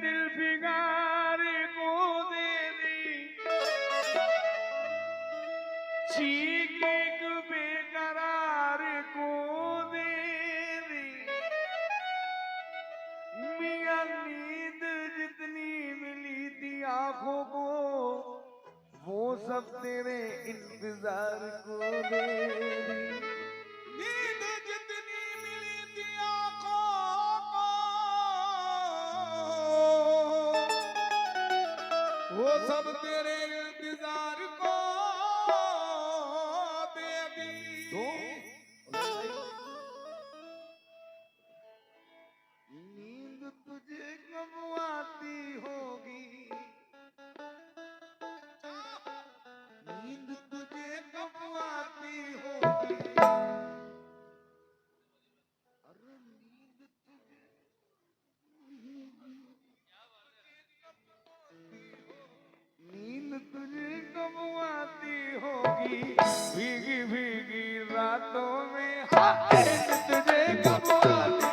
दिल बिगाड़े को दे दी चीख एक बेकरार को दे दी मियां नींद जितनी मिली थी आंखों को वो सब तेरे इंतजार को दे दी नींद जितनी मिली थी आंखों को वो सब तेरे इंतजार को दे दी। नींद तुझे कब आती होगी नींद तुझे कब आती होगी अरे नींद तुझे नींद तुझे कब आती होगी भीगी भीगी रातों में नींद तुझे कब आती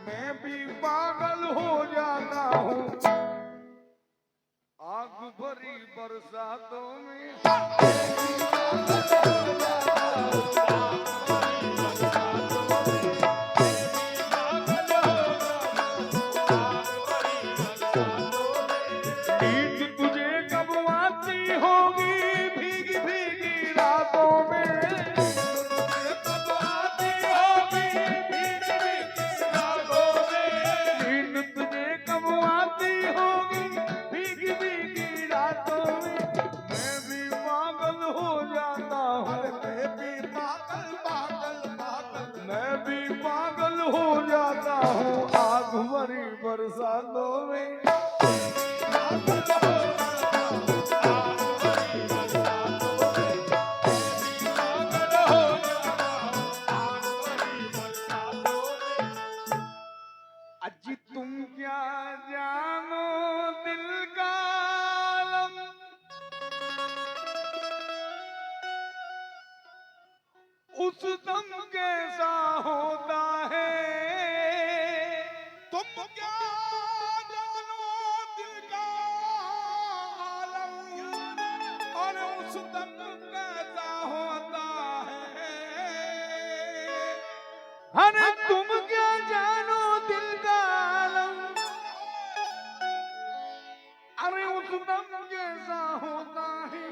मैं भी पागल हो जाता हूँ आग भरी बरसातों में नींद तुझे कब आती होगी भीगी भीगी रातों में हो जाता हूँ आग भरी बरसातों में अजी तुम क्या जानो दिल का आलम उस दम कैसा होता है तुम क्या जानो दिल का आलम और उस दम कैसा होता है। अरे तुम क्या जानो दिल का आलम अरे उस दम कैसा होता है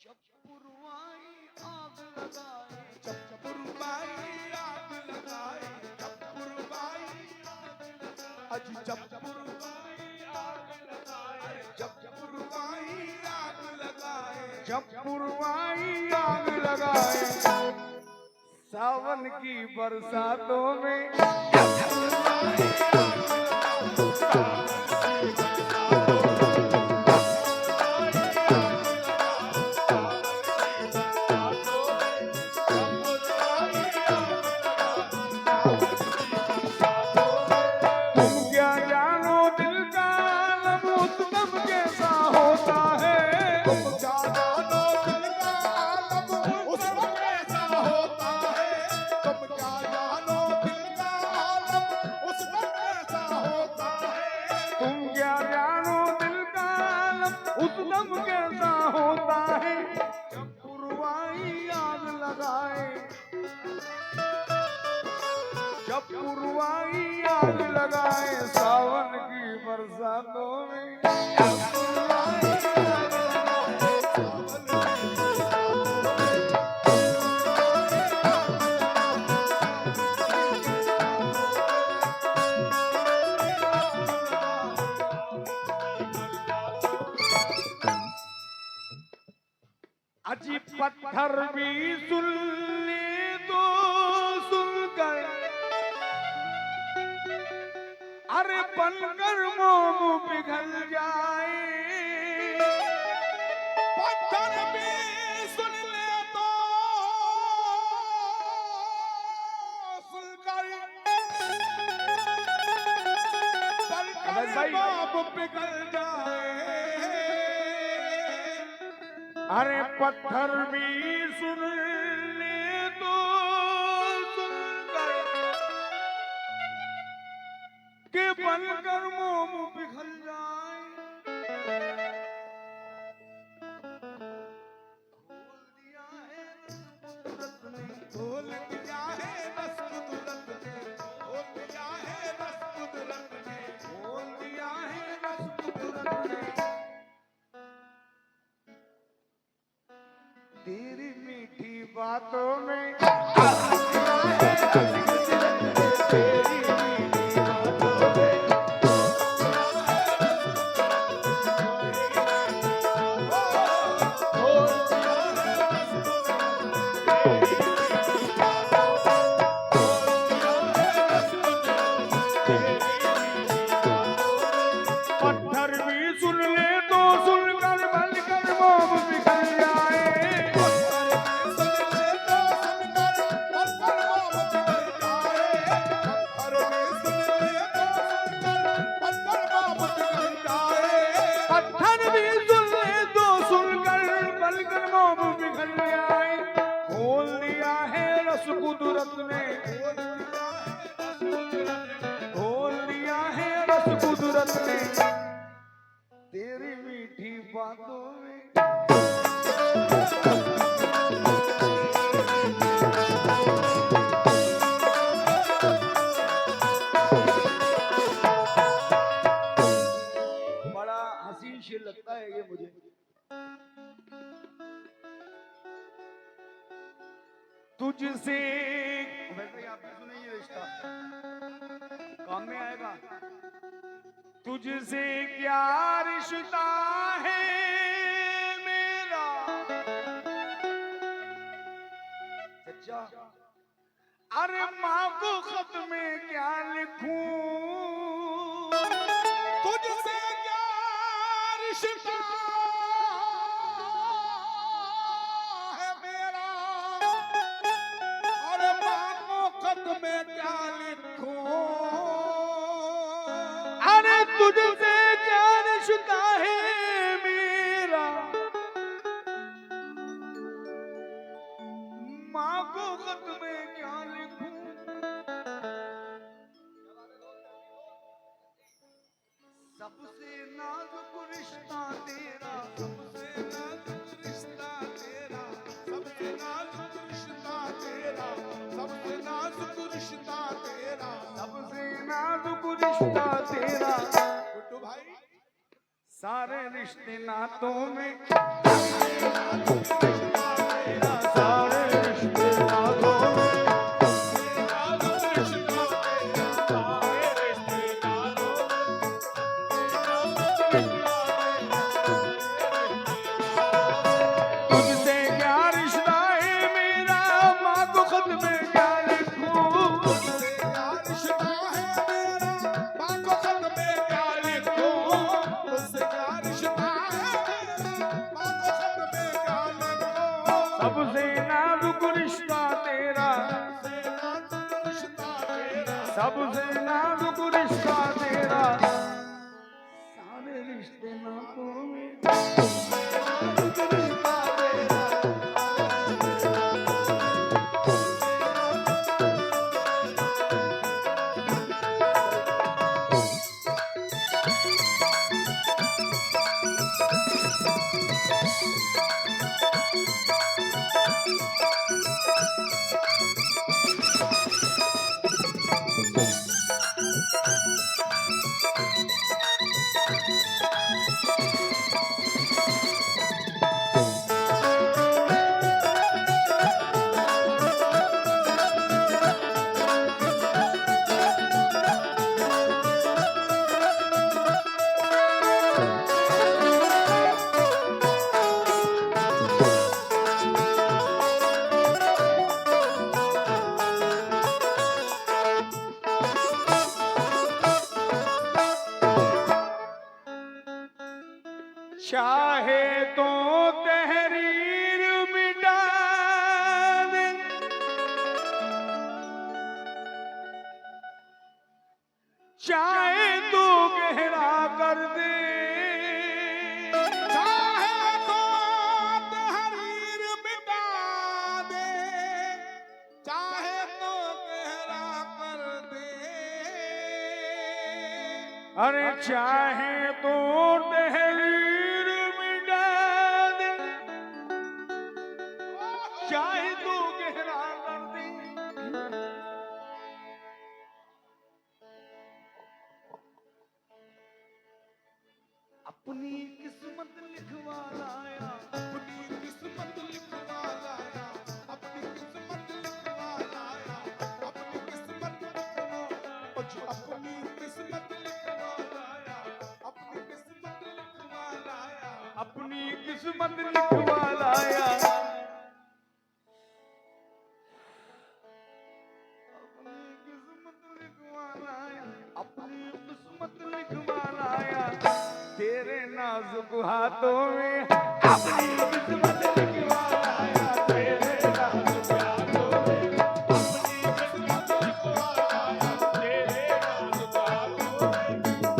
जब पुरवाई आग लगाए जब पुरवाई आग लगाए जब पुरवाई अजी जब पुरवाई आग लगाए जब पुरवाई आग लगाए जब पुरवाई आग लगाए सावन की बरसातों में उस दम कैसा होता है जब पुरवाई आग लगाए जब पुरवाई आग लगाए सावन की बरसातों में अजी पत्थर भी सुन ले तो सुनकर, अरे बनकर मोम पिघल जाए। पत्थर भी सुन ले तो सुनकर बनकर मोम पिघल जाए। अरे पत्थर भी सुन ले तो सुनकर के बनकर मोम पिघल जाए। खोल दिया है रस कुदरत ने, खोल दिया है रस कुदरत ने, खोल दिया है रस कुदरत ने। तेरी मीठी बातों में तेरी मीठी बातों में पत्थर भी सुन ले तो सुनकर बनकर मोम पिघल जाए। पत्थर भी सुन ले तो सुनकर बनकर मोम पिघल जाए। खोल दिया है रस कुदरत ने, खोल दिया है रस कुदरत ने। तेरी मीठी बातों में बड़ा हसीन शेर लगता है ये मुझे। तुझसे वैसे ही आपने सुना ये रिश्ता काम में आएगा। तुझसे क्या रिश्ता है मेरा चचा, अरे माँ को खत में क्या लिखूं। तुझसे क्या रिश्ता है मेरा, और माँ को खत में क्या लिखूं। अरे तुझसे क्या रिश्ता है मेरा, माँ को खत में क्या लिखूं। सबसे नाजुक रिश्ता तेरा, सबसे नाजुक रिश्ता तेरा, सबसे नाजुक रिश्ता तेरा, सबसे नाजुक रिश्ता तेरा, सबसे नाजुक रिश्ता तेरा। गुड्डू भाई सारे रिश्ते नातों में तेरा, सारे रिश्ते नातों में नाजुक रिश्ता तेरा, सारे रिश्ते नाजुक तुझसे क्या रिश्ता है मेरा, माँ को खत में क्या लिखूं। तुझसे क्या रिश्ता है मेरा, माँ को खत में क्या लिखूं। तुझसे क्या रिश्ता है मेरा, माँ को खत में क्या लिखूं। सबसे नाजुक रिश्ता तेरा, सबसे नाजुक रिश्ता तेरा। सारे रिश्ते नातों में नाजुक रिश्ता तेरा। चाहे तो गहरा कर दे, चाहे तो तहरीर मिटा दे, चाहे तो गहरा कर दे। अरे चाहे तो तहरीर मिटा दे, चाहे तो गहरा कर दे। अपनी किस्मत लिखवा लाया, अपनी किस्मत लिखवा लाया, अपनी किस्मत लिखवा लाया, अपनी किस्मत लिखवा, अपनी किस्मत लिखवा लाया, अपनी किस्मत लिखवा लाया, अपनी किस्मत लिखवा लाया। अपनी किस्मत लिखवा लाया तेरे नाजुक हाथों में, अपनी किस्मत लिखवा लाया तेरे नाजुक हाथों में, अपनी किस्मत लिखवा लाया तेरे नाजुक हाथों में,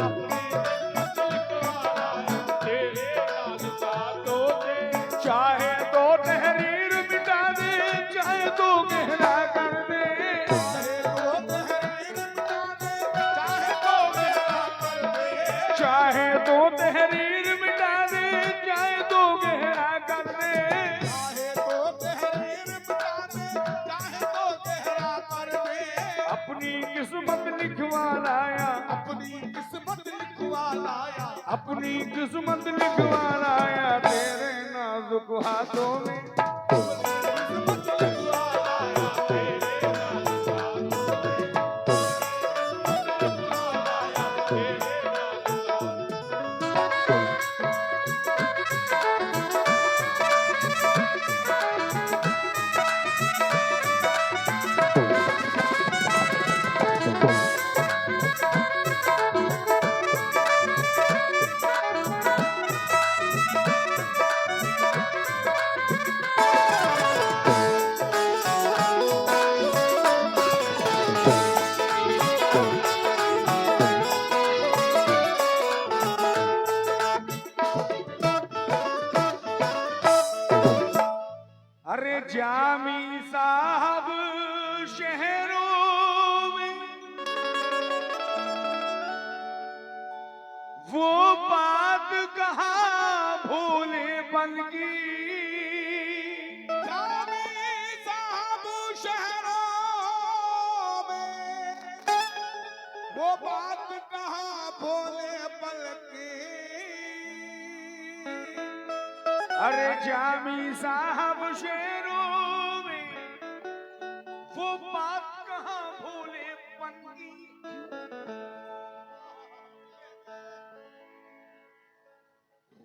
अपनी किस्मत लिखवा लाया तेरे नाजुक हाथों में। चाहे तो तहरीर मिटा दे, चाहे तो गहरा कर दे, चाहे तो तहरीर मिटा दे, चाहे तो गहरा कर दे, चाहे तो तहरीर मिटा दे, चाहे तो गहरा कर दे। चाहे तो तहरीर मिटा दे, चाहे तो गहरा कर दे। अपनी किस्मत लिखवा लाया, अपनी किस्मत लिखवा लाया, अपनी किस्मत लिखवा लाया तेरे नाजुक हाथों में, किस्मत लिखवा लाया तेरे नाजुक हाथों में, किस्मत लिखवा लाया तेरे नाजुक हाथों में। अरे जामी साहब शहरों में वो बात कहाँ भोलेपन की, जामी साहब शहरों में वो बात कहाँ भोले पल की। अरे जामी साहब शहरों में वो बात कहाँ भोलेपन की।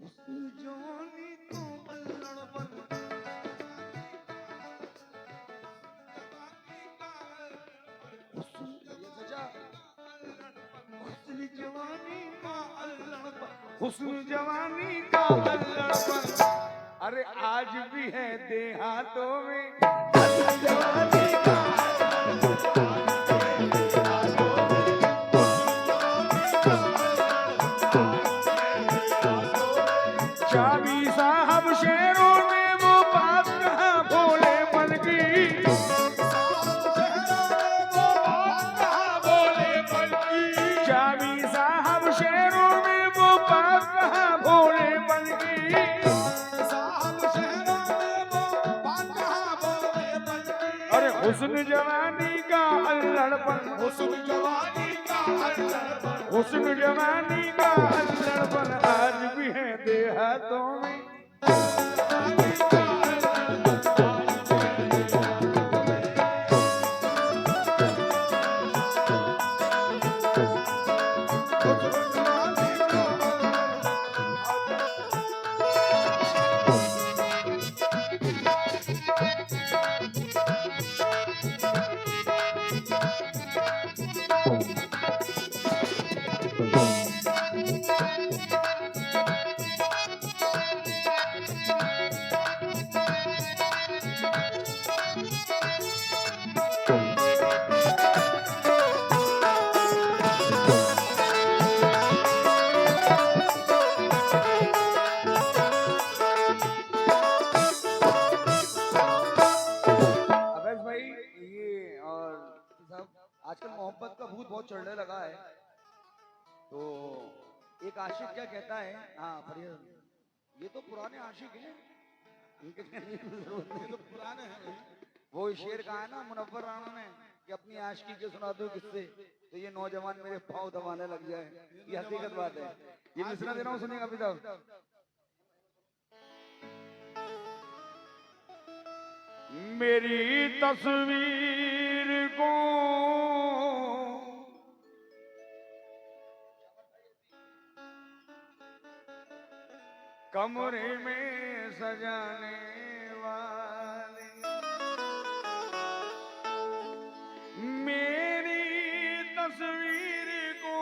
उस जवानी को अल्लड़पन, हुस्न जवानी का अल्लड़पन, हुस्न जवानी का अल्लड़पन। अरे आज भी है देहातों में हुस्न जवानी का जामी साहब शहरों में वो बात कहाँ भोलेपन की। जामी साहब शहरों में वो बात कहाँ भोलेपन की। अरे हुस्न जवानी का अल्लड़पन, हुस्न जवानी का अल्लड़पन, हुस्न जवानी का अल्लड़पन आज भी है देहातों में। बहुत चढ़ने लगा है। तो एक आशिक क्या कहता है, हाँ फरियाद ये तो पुराने आशिक हैं, इनके कहने की जरूरत नहीं। ये तो पुराने हैं भाई। वो शेर कहा है ना मुनव्वर राणा ने कि अपनी आशिकी के सुना दो किससे, तो ये नौजवान मेरे पाँव दबाने लग जाए, ये हकीकत बात है। ये मिसरा दे रहा हूँ, सुनिएगा अभी तक। मेरी तस्वीर को कमरे में सजाने वाले, मेरी तस्वीर को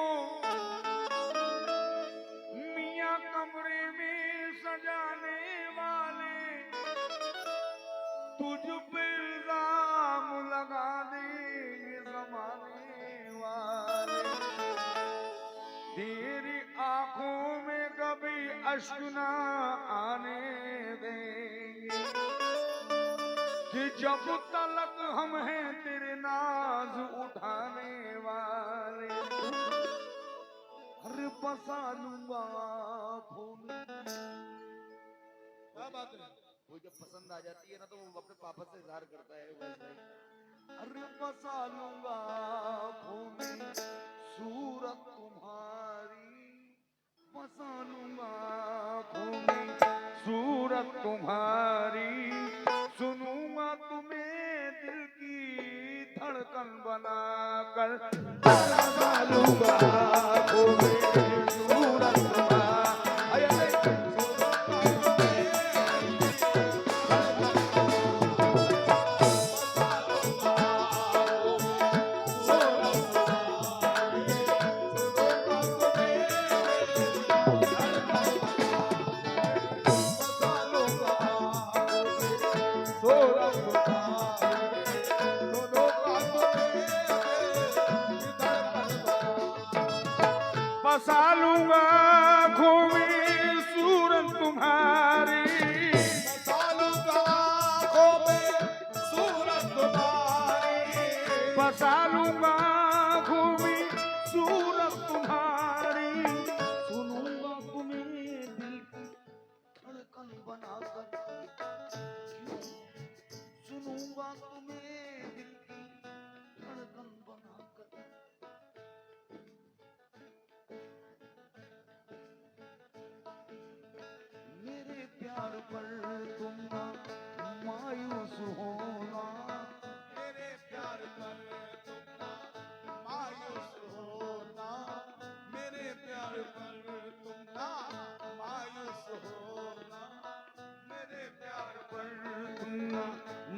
मियां कमरे में सजाने वाले, तुझ पे इल्जाम लगा देंगे जमाने वाले, तेरी आंखों में कभी अश्क ना आने देंगे, कि जब तलक हम हैं तेरे नाज उठाने वाले, हर बसा लूंगा आँखों में। क्या बात है। वो जब पसंद आ जाती है ना तो वो अपने पापा से इजहार करता है वैसे ही। अरे बसा लूंगा आँखों में सूरत तुम्हारी, बसा लूंगा आँखों में सूरत तुम्हारी, सुनूंगा तुम्हें दिल की धड़कन बनाकर, बसा लूंगा आँखों में सूरत तुम्हारी। बसा लूंगा आँखों में सूरत तुम्हारी, बसा लूंगा आँखों में सूरत तुम्हारी, बसा लूंगा आँखों में सूरत तुम्हारी, सुनूंगा तुम्हें दिल की धड़कन बनाकर, सुनूंगा तुम्हें दिल की धड़कन बनाकर। मेरे प्यार पर तुम ना मायूस होना, मेरे प्यार पर तुम ना मायूस होना, मेरे प्यार पर तुम ना मायूस होना, मेरे प्यार पर तुम ना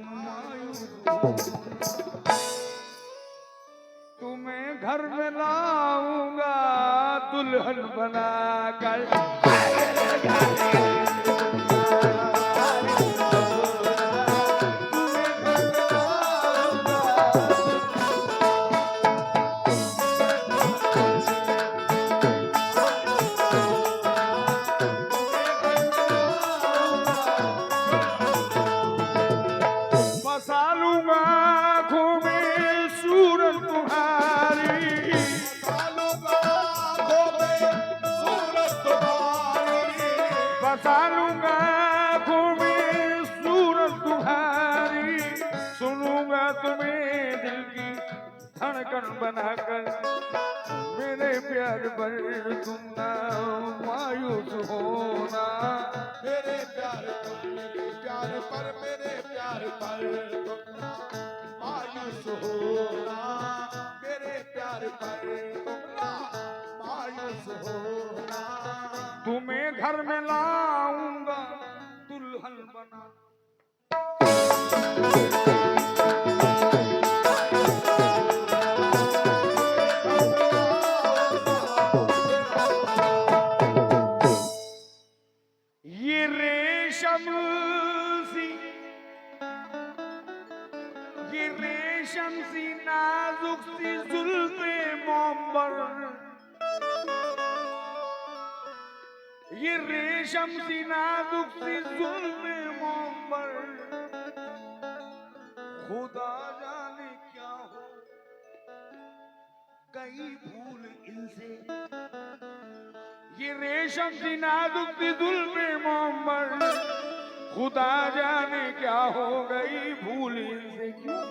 मायूस होना। तुम्हें घर में लाऊंगा दुल्हन बनाकर, बसा लूंगा आँखों में सूरत तुम्हारी, बसा लूंगा आँखों में सूरत तुम्हारी, बसा लूंगा आँखों में सूरत तुम्हारी, सुनूंगा तुम्हें दिल की धड़कन बनाकर, मेरे प्यार पर तुम ना मायूस होना, मेरे प्यार पर मेरे प्यार पर तुम ना मायूस होना, मेरे प्यार पर तुम ना मायूस होना, तुम्हें घर में लाऊंगा दुल्हन बना। ये रेशम सी नाजुक सी जुल्फे मोहब्बर, ये रेशम सी नाजुक सी जुल्फे मोहब्बर, खुदा जाने क्या हो गई भूल इनसे। ये रेशम की नाजुक सी जुल्फ़े मोहम्मद, खुदा जाने क्या हो गई भूल इनसे। क्यों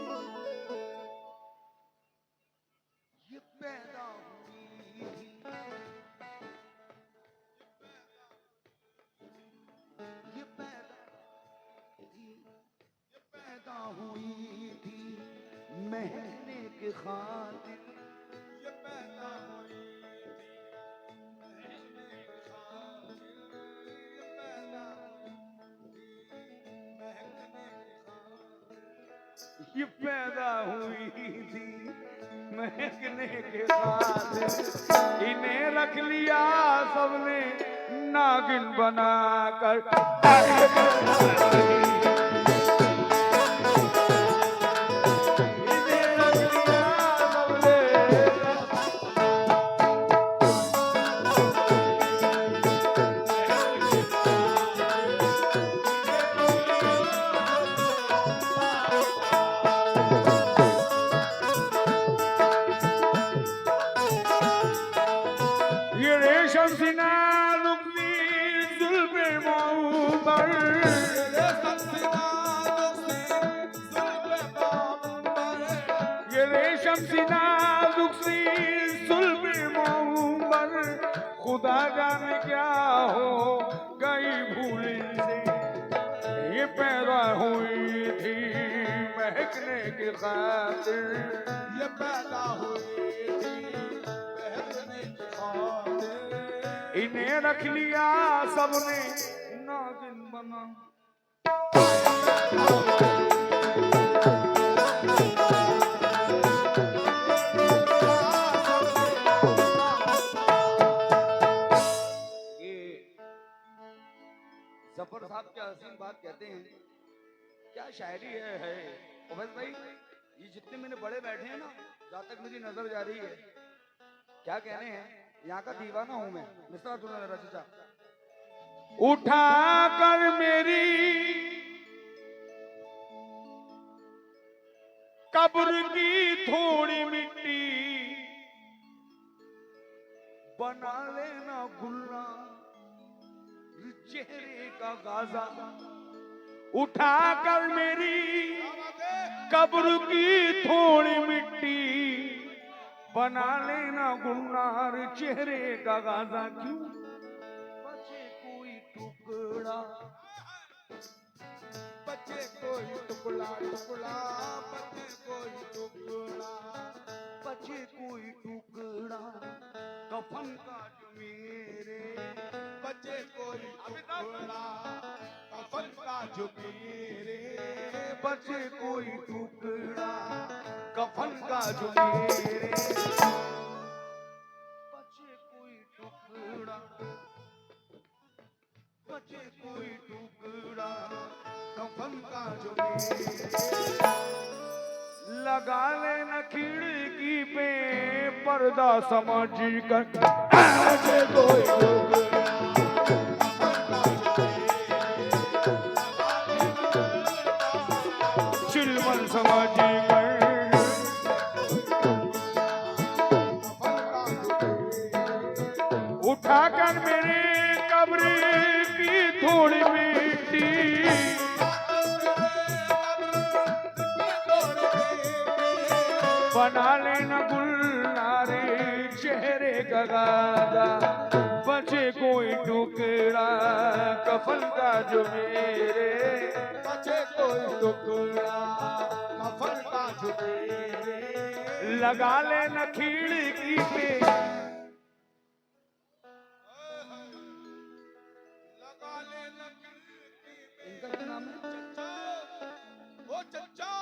ये पैदा हुई थी, ये पैदा हुई थी महने के खातिर। ये पैदा हुई ये पैदा हुई थी महकने के खातिर। इन्हें रख लिया सबने नागिन बनाकर। खुदा जाने क्या हो गई भूल से। ये पैदा हुई थी महकने की खातिर। ये पैदा हुई थी महकने की खातिर। इन्हें रख लिया सबने नागिन बना। जफर साहब क्या हसीन बात कहते हैं, क्या शायरी है उबैद भाई। ये जितने मैंने बड़े बैठे हैं ना, जहाँ तक मेरी नजर जा रही है, क्या कहने हैं, यहाँ का दीवाना हूं मैं। मिस्टर सुना मेरा चाचा, उठा कर मेरी कब्र की थोड़ी मिट्टी, बना लेना गुल्ला चेहरे का गाजा। उठा कर मेरी कब्र की थोड़ी मिट्टी, बना लेना गुलनार चेहरे का गाजा। क्यों बचे कोई टुकड़ा, बचे कोई टुकड़ा टुकड़ा, बचे कोई टुकड़ा, बचे कोई टुकड़ा कफन का जो मेरे। बचे कोई टुकड़ा कफन का जो मेरे। बचे कोई टुकड़ा कफन का जो मेरे। बचे कोई टुकड़ा, बचे कोई टुकड़ा कफन का जो मेरे। लगा लेना खिड़की पे पर्दा समझ कर। बचे कोई टुकड़ा चिलमन समझ कर। उठाकर मेरे कब्र की थोड़ी मिट्टी, बना लेना गुलनारे चेहरे का गादा। बचे कोई टुकड़ा कफन का जो मेरे। बचे कोई टुकड़ा कफन का जो मेरे। लगा लेना खिड़की पे, लगा लेना खिड़की पे। इनका क्या नाम है? ओ चच्चा,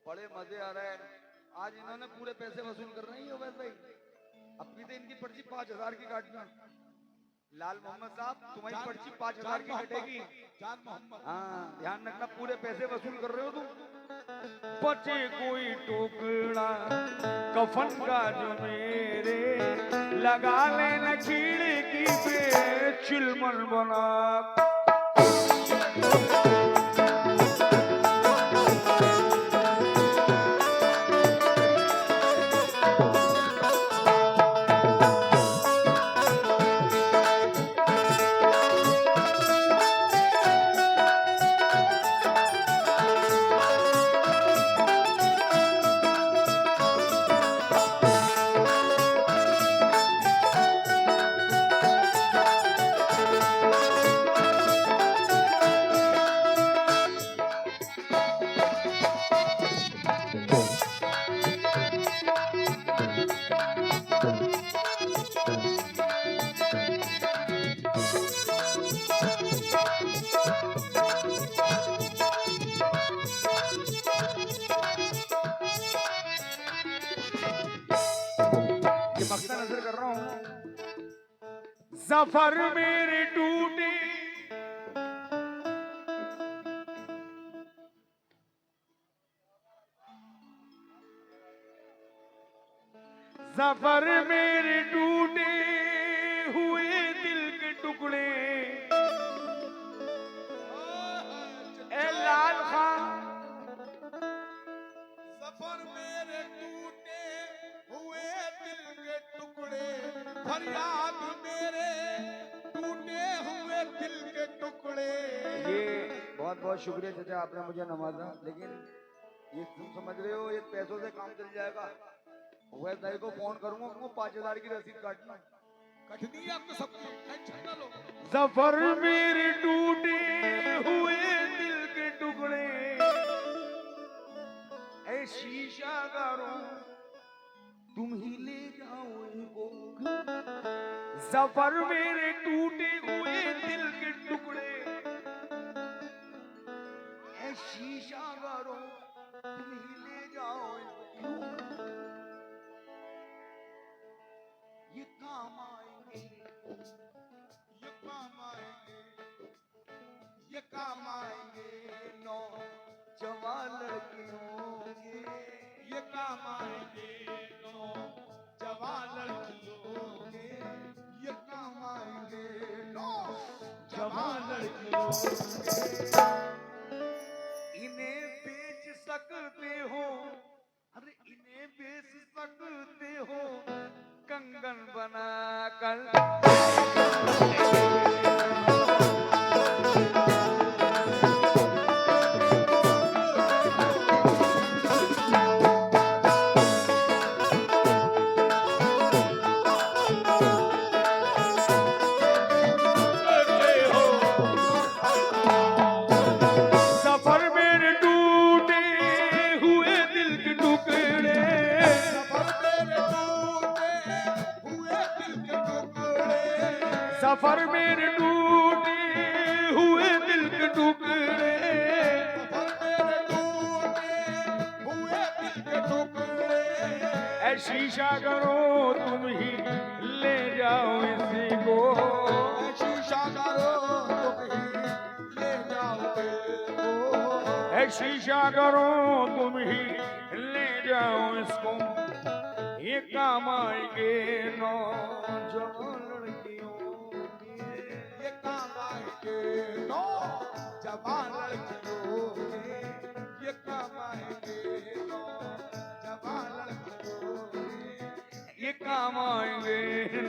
बड़े मजे आ रहे हैं आज। इन्होंने पूरे पैसे वसूल कर रहे हैं उबैद भाई। अपनी तो इनकी पर्ची 5000 की काटना। लाल मोहम्मद साहब, तुम्हारी पर्ची 5000 की कटेगी। जान मोहम्मद। हाँ, ध्यान रखना, पूरे पैसे वसूल कर रहे हो तुम। बचे कोई टुकड़ा कफन का जो मेरे। लगा लेना खिड़की पे चिलमन बना। सफर मेरे टूटे सफर मेरे टूटे हुए दिल के टुकड़े ए लाल खां सफर मेरे टूटे हुए दिल के टुकड़े फरियाद मेरे टूटे हुए दिल के टुकड़े। ये बहुत बहुत शुक्रिया चाचा, आपने मुझे नवाजा, लेकिन ये तुम समझ रहे हो ये पैसों से काम चल जाएगा। वह दाई को फोन करूंगा, वो 5000 की रसीद काटना कठिनी आपको सबकी टेंशन ना लो। सफर मेरे टूटे हुए दिल के टुकड़े ऐ शीशा गारो तुम ही ले जाओ इनको। सफर मेरे टूटे हुए दिल के टुकड़े ऐ शीशा गारो तुम ही ले जाओ इनको। ये काम आएंगे, ये काम आएंगे, ये काम आएंगे नौजवान लड़कियों के। ये काम आएंगे नौजवान लड़कियों के। ये काम आएंगे नौजवान लड़कियों के। इन्हें बेच सकते हो, अरे इन्हें बेच सकते हो कंगन बना कर। सफर मेरे टूटे हुए दिल के टुकड़े सफर मेरे टूटे हुए दिल के टुकड़े। सफर मेरे टूटे हुए दिल के टुकड़े। ऐ शीशा करो तुम ही ले जाओ इसी को। शीशा करो तुम ही ले जाओ इसको। ऐ शीशा करो तुम ही ले जाओ इसको। ये काम आएंगे नौजवान लड़कियों के। ये काम आएंगे नौजवान लड़कियों के। ये काम आएंगे नौजवान लड़कियों के। ये काम आएंगे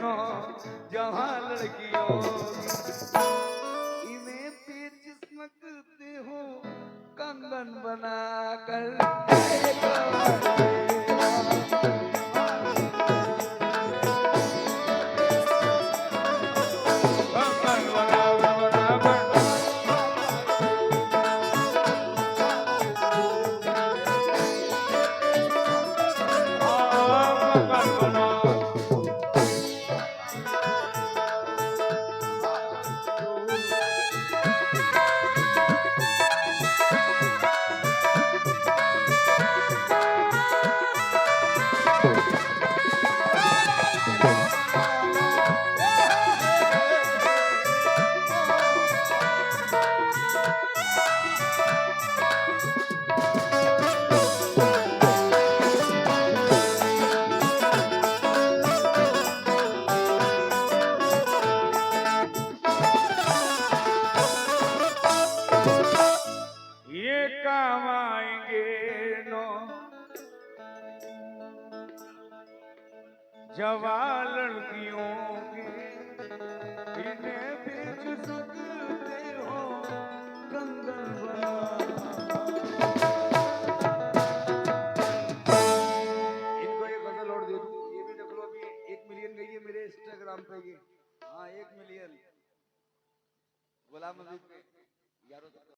नौजवान लड़कियों के। इन्हें बेच सकते हो कंगन बना कर। काम आएंगे जवान लड़कियों के। इन्हें बेच सकते हो कंगन बना। इनको एक गजल और दे दूं, ये भी देख लो, अभी 1 मिलियन गई है मेरे इंस्टाग्राम पे ये। हाँ 1 मिलियन गुलाम नबी पे यारों।